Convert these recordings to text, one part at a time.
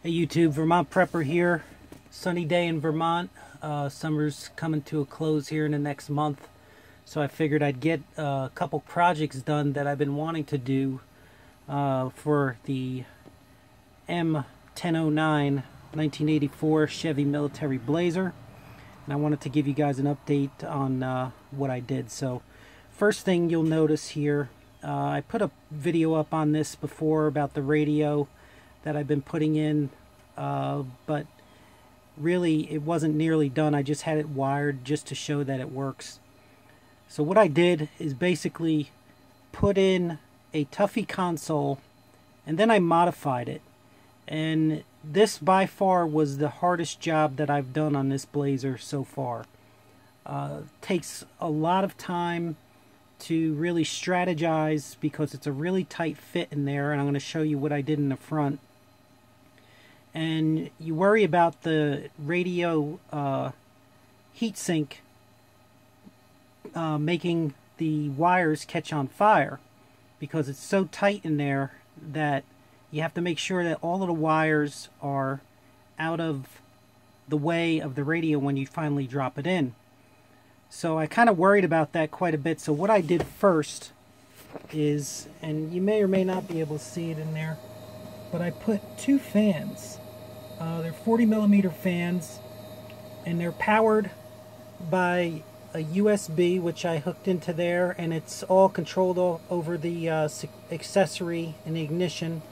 Hey YouTube, Vermont Prepper here. Sunny day in Vermont. Summer's coming to a close here in the next month. So I figured I'd get a couple projects done that I've been wanting to do for the M1009 1984 Chevy military Blazer. And I wanted to give you guys an update on what I did. So first thing you'll notice here, I put a video up on this before about the radio that I've been putting in, but really it wasn't nearly done. I just had it wired just to show that it works. So what I did is basically put in a Tuffy console and then I modified it, and this by far was the hardest job that I've done on this Blazer so far. Takes a lot of time to really strategize because it's a really tight fit in there, and I'm going to show you what I did in the front. And you worry about the radio heatsink making the wires catch on fire because it's so tight in there that you have to make sure that all of the wires are out of the way of the radio when you finally drop it in. So I kind of worried about that quite a bit. So what I did first is, and you may or may not be able to see it in there, but I put two fans. They're 40mm fans, and they're powered by a USB, which I hooked into there, and it's all controlled over the accessory and the ignition.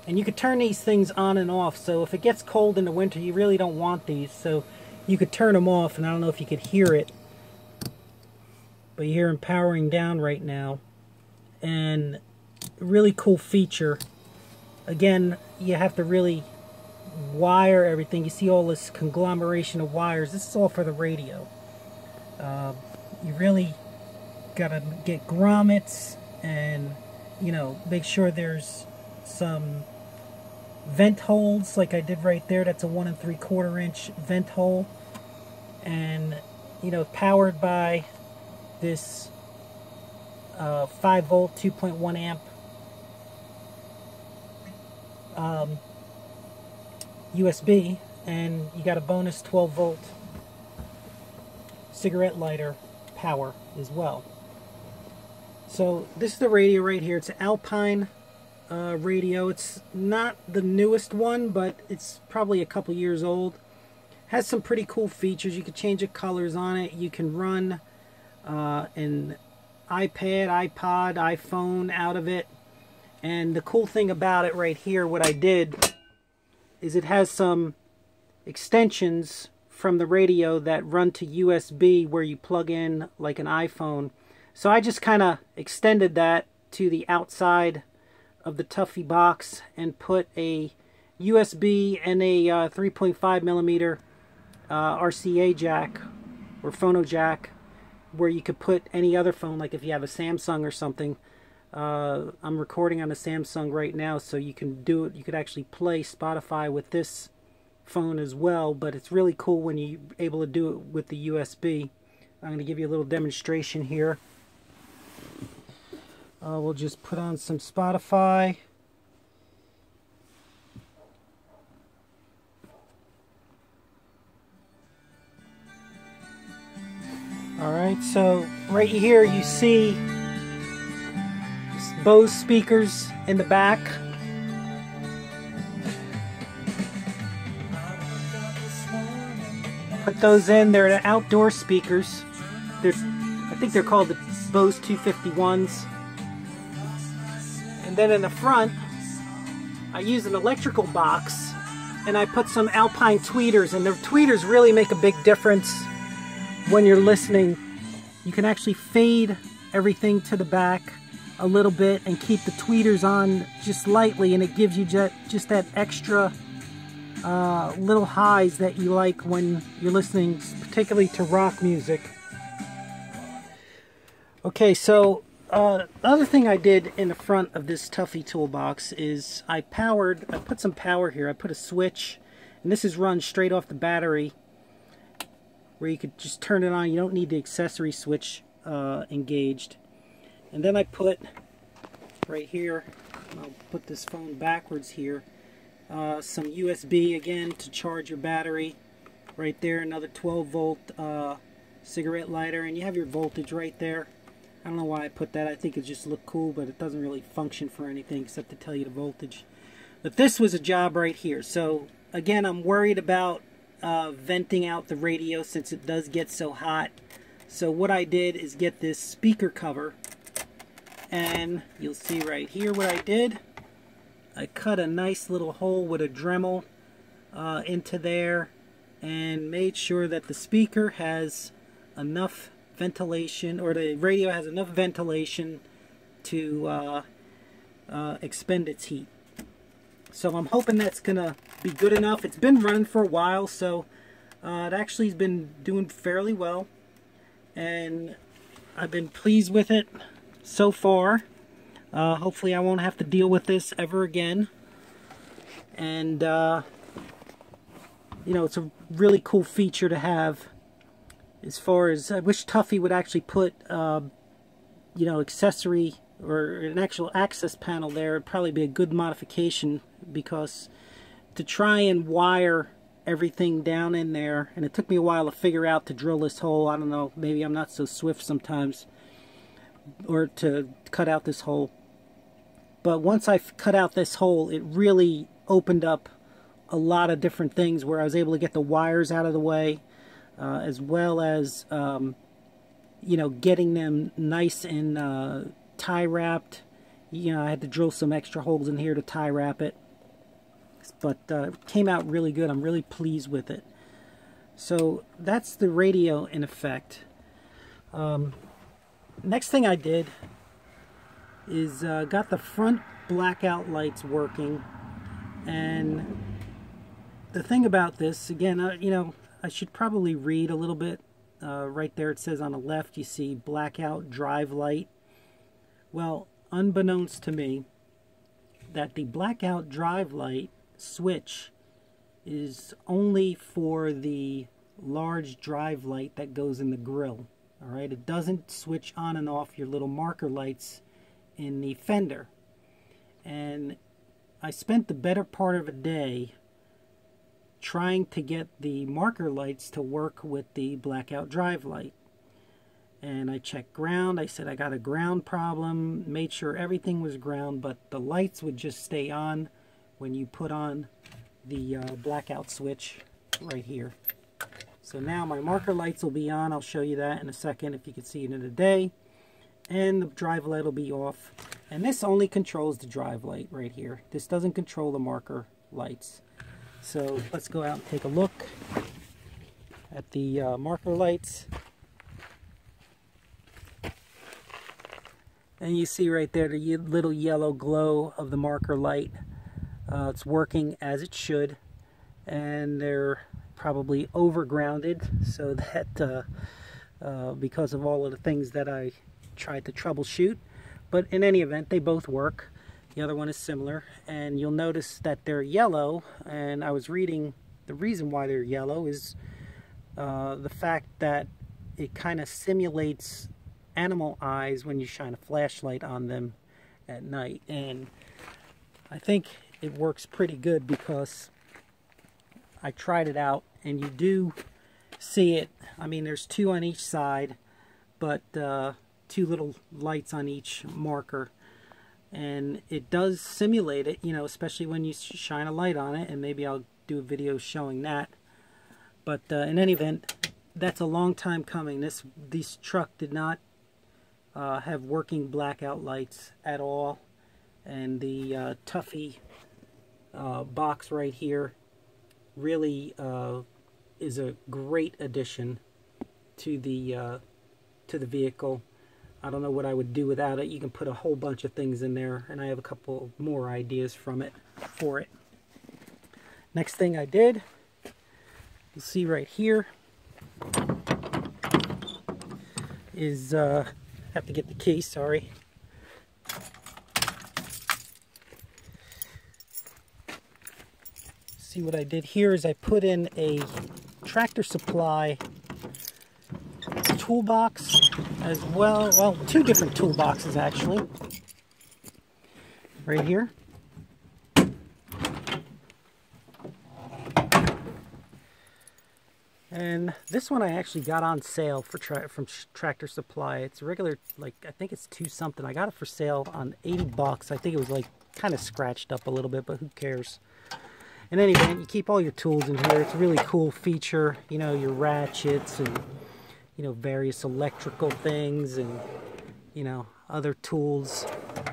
And you could turn these things on and off, so if it gets cold in the winter, you really don't want these, so you could turn them off. And I don't know if you could hear it, but you hear them powering down right now. And a really cool feature. Again, you have to really wire everything. You see all this conglomeration of wires. This is all for the radio. You really gotta get grommets and, you know, make sure there's some vent holes like I did right there. That's a 1 3/4 inch vent hole, and you know, powered by this 5-volt 2.1 amp USB, and you got a bonus 12-volt cigarette lighter power as well. So this is the radio right here. It's an Alpine radio. It's not the newest one, but it's probably a couple years old. Has some pretty cool features. You can change the colors on it. You can run an iPad, iPod, iPhone out of it. And the cool thing about it right here, what I did is it has some extensions from the radio that run to USB where you plug in like an iPhone. So I just kind of extended that to the outside of the Tuffy box and put a USB and a 3.5mm RCA jack or phono jack where you could put any other phone, like if you have a Samsung or something. I'm recording on a Samsung right now, so you can do it. You could actually play Spotify with this phone as well, but it's really cool when you're able to do it with the USB. I'm going to give you a little demonstration here. We'll just put on some Spotify. Alright, so right here you see Bose speakers in the back. Put those in. They're the outdoor speakers. I think they're called the Bose 251s. And then in the front, I use an electrical box, and I put some Alpine tweeters, and the tweeters really make a big difference when you're listening. You can actually fade everything to the back a little bit and keep the tweeters on just lightly, and it gives you just that extra little highs that you like when you're listening, particularly to rock music. Okay, so the other thing I did in the front of this Tuffy toolbox is I put some power here. I put a switch, and this is run straight off the battery where you could just turn it on. You don't need the accessory switch engaged. And then I put right here, I'll put this phone backwards here, some USB again to charge your battery. Right there, another 12 volt cigarette lighter, and you have your voltage right there. I don't know why I put that. I think it just looked cool, but it doesn't really function for anything except to tell you the voltage. But this was a job right here. So again, I'm worried about venting out the radio since it does get so hot. So what I did is get this speaker cover, and you'll see right here what I did. I cut a nice little hole with a Dremel into there and made sure that the speaker has enough ventilation, or the radio has enough ventilation to expend its heat. So I'm hoping that's gonna be good enough. It's been running for a while, so it actually has been doing fairly well, and I've been pleased with it so far. Hopefully I won't have to deal with this ever again. And you know, it's a really cool feature to have. As far as, I wish Tuffy would actually put, you know, accessory or an actual access panel there. It'd probably be a good modification, because to try and wire everything down in there, and it took me a while to figure out to drill this hole. I don't know, maybe I'm not so swift sometimes, or to cut out this hole. But once I cut out this hole, it really opened up a lot of different things where I was able to get the wires out of the way. As well as, you know, getting them nice and tie wrapped. You know, I had to drill some extra holes in here to tie wrap it. But it came out really good. I'm really pleased with it. So that's the radio in effect. Next thing I did is got the front blackout lights working. And the thing about this, again, you know, I should probably read a little bit. Right there it says on the left, you see blackout drive light. Well, unbeknownst to me, that the blackout drive light switch is only for the large drive light that goes in the grille. Alright, it doesn't switch on and off your little marker lights in the fender. And I spent the better part of a day trying to get the marker lights to work with the blackout drive light. And I checked ground. I said I got a ground problem, made sure everything was ground, but the lights would just stay on when you put on the blackout switch right here. So now my marker lights will be on. I'll show you that in a second if you can see it in a day. And the drive light will be off. And this only controls the drive light right here. This doesn't control the marker lights. So let's go out and take a look at the marker lights. And you see right there the little yellow glow of the marker light. It's working as it should. And they're probably overgrounded, so that because of all of the things that I tried to troubleshoot. But in any event, they both work. The other one is similar, and you'll notice that they're yellow, and I was reading the reason why they're yellow is the fact that it kind of simulates animal eyes when you shine a flashlight on them at night. And I think it works pretty good, because I tried it out, and you do see it. I mean, there's two on each side, but two little lights on each marker. And it does simulate it, you know, especially when you shine a light on it, and maybe I'll do a video showing that. But in any event, that's a long time coming. This truck did not have working blackout lights at all. And the Tuffy box right here really is a great addition to the vehicle. I don't know what I would do without it. You can put a whole bunch of things in there, and I have a couple more ideas for it. Next thing I did, you'll see right here, is have to get the key, sorry. See what I did here is I put in a Tractor Supply toolbox as well, two different toolboxes actually, right here. And this one I actually got on sale for from Tractor Supply. It's regular, like, I think it's 2 something. I got it for sale on 80 bucks. I think it was like kind of scratched up a little bit, but who cares? In any event, you keep all your tools in here. It's a really cool feature. You know, your ratchets and, you know, various electrical things and, you know, other tools.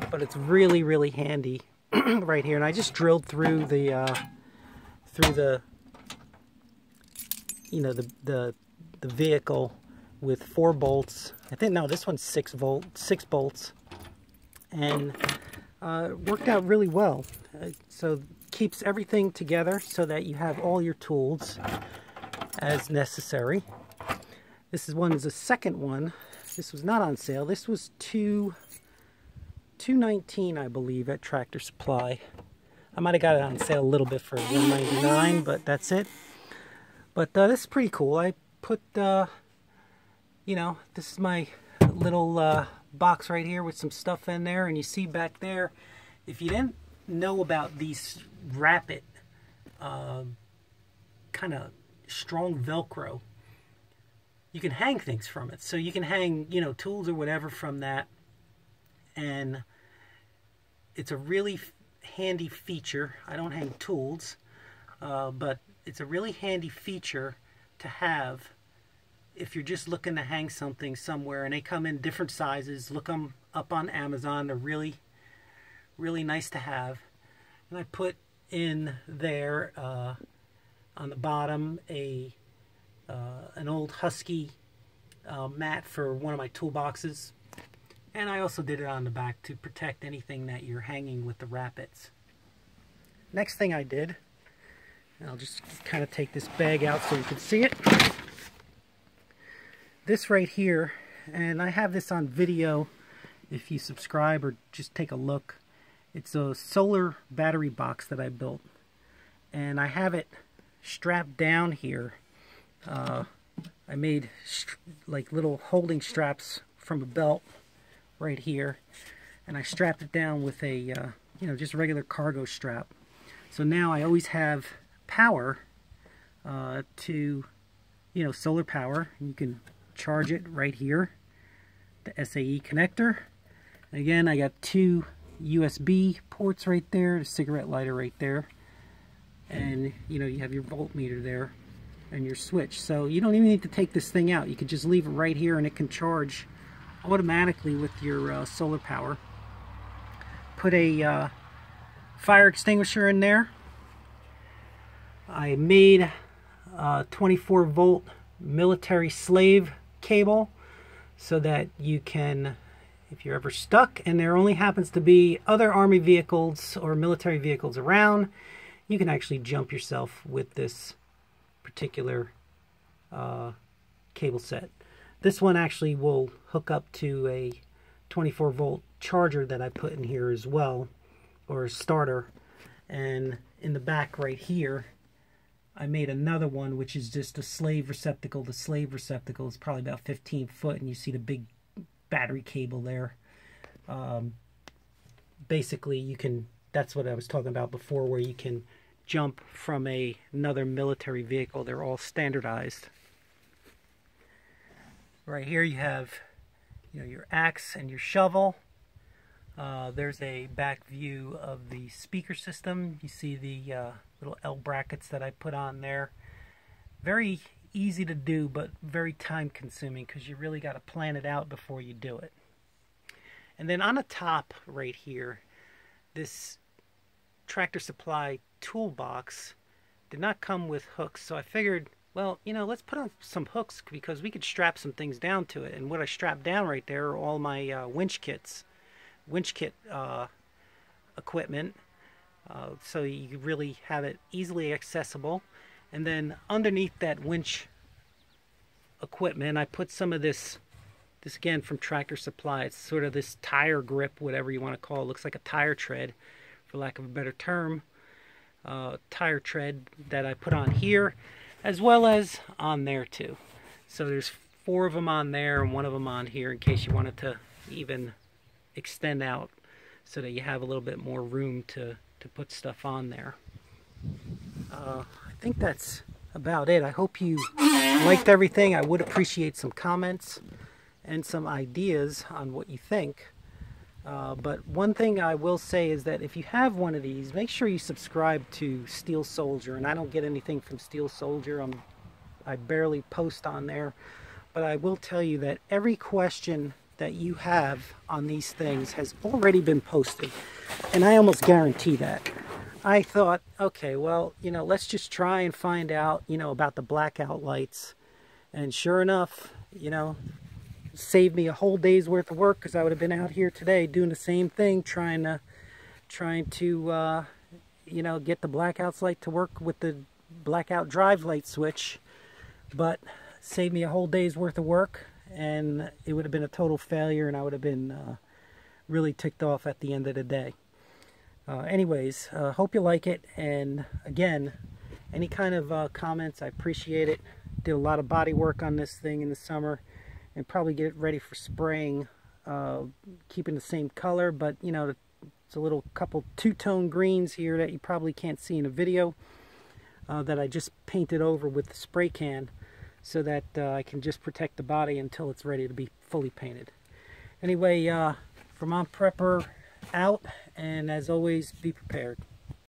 But it's really, really handy right here. And I just drilled through the you know, the vehicle with 4 bolts. I think, no, this one's 6 bolts, and it worked out really well. So keeps everything together so that you have all your tools as necessary. This is the second one. This was not on sale. This was $2.19, I believe, at Tractor Supply. I might have got it on sale a little bit for $1.99, but that's it. But this is pretty cool. I put, you know, this is my little box right here with some stuff in there. And you see back there, if you didn't know about these rapid, kind of strong Velcro, you can hang things from it. So you can hang, you know, tools or whatever from that. And it's a really handy feature. I don't hang tools, but it's a really handy feature to have if you're just looking to hang something somewhere. And they come in different sizes. Look them up on Amazon. They're really, really nice to have. And I put in there on the bottom an old Husky mat for one of my toolboxes. And I also did it on the back to protect anything that you're hanging with the rapids. Next thing I did, and I'll just kind of take this bag out so you can see it. This right here, and I have this on video if you subscribe or just take a look. It's a solar battery box that I built. And I have it strapped down here. I made like little holding straps from a belt right here. And I strapped it down with a, you know, just a regular cargo strap. So now I always have power to, you know, solar power. And you can charge it right here, the SAE connector. And again, I got 2 USB ports right there, the cigarette lighter right there, and you know, you have your voltmeter there and your switch. So you don't even need to take this thing out. You can just leave it right here and it can charge automatically with your solar power. Put a fire extinguisher in there. I made a 24 volt military slave cable so that you can, if you're ever stuck and there only happens to be other army vehicles or military vehicles around, you can actually jump yourself with this particular cable set. This one actually will hook up to a 24 volt charger that I put in here as well, or a starter. And in the back right here, I made another one which is just a slave receptacle. The slave receptacle is probably about 15 foot, and you see the big battery cable there. Basically, you can, that's what I was talking about before, where you can jump from another military vehicle. They're all standardized. Right here you have, you know, your axe and your shovel. There's a back view of the speaker system. You see the little L brackets that I put on there. Very easy to do, but very time consuming because you really got to plan it out before you do it. And then on the top right here, this Tractor Supply toolbox did not come with hooks, so I figured, well, you know, let's put on some hooks because we could strap some things down to it. And what I strapped down right there are all my winch kit equipment, so you really have it easily accessible. And then underneath that winch equipment, I put some of this again from Tractor Supply. It's sort of this tire grip, whatever you want to call it. Looks like a tire tread, for lack of a better term. Tire tread that I put on here, as well as on there too. So there's 4 of them on there and 1 of them on here in case you wanted to even extend out so that you have a little bit more room to put stuff on there. I think that's about it. I hope you liked everything. I would appreciate some comments and some ideas on what you think. But one thing I will say is that if you have one of these, make sure you subscribe to Steel Soldier. And I don't get anything from Steel Soldier. I barely post on there. But I will tell you that every question that you have on these things has already been posted. And I almost guarantee that. I thought, okay, well, you know, let's just try and find out, you know, about the blackout lights. And sure enough, you know, saved me a whole day's worth of work, because I would have been out here today doing the same thing, trying to you know, get the blackouts light to work with the blackout drive light switch. But saved me a whole day's worth of work, and it would have been a total failure, and I would have been really ticked off at the end of the day. Anyways, hope you like it, and again, any kind of comments, I appreciate it. Did a lot of body work on this thing in the summer, and probably get it ready for spraying, keeping the same color, but you know, it's a little couple two-tone greens here that you probably can't see in a video, that I just painted over with the spray can, so that I can just protect the body until it's ready to be fully painted. Anyway, Vermont Prepper out, and as always, be prepared.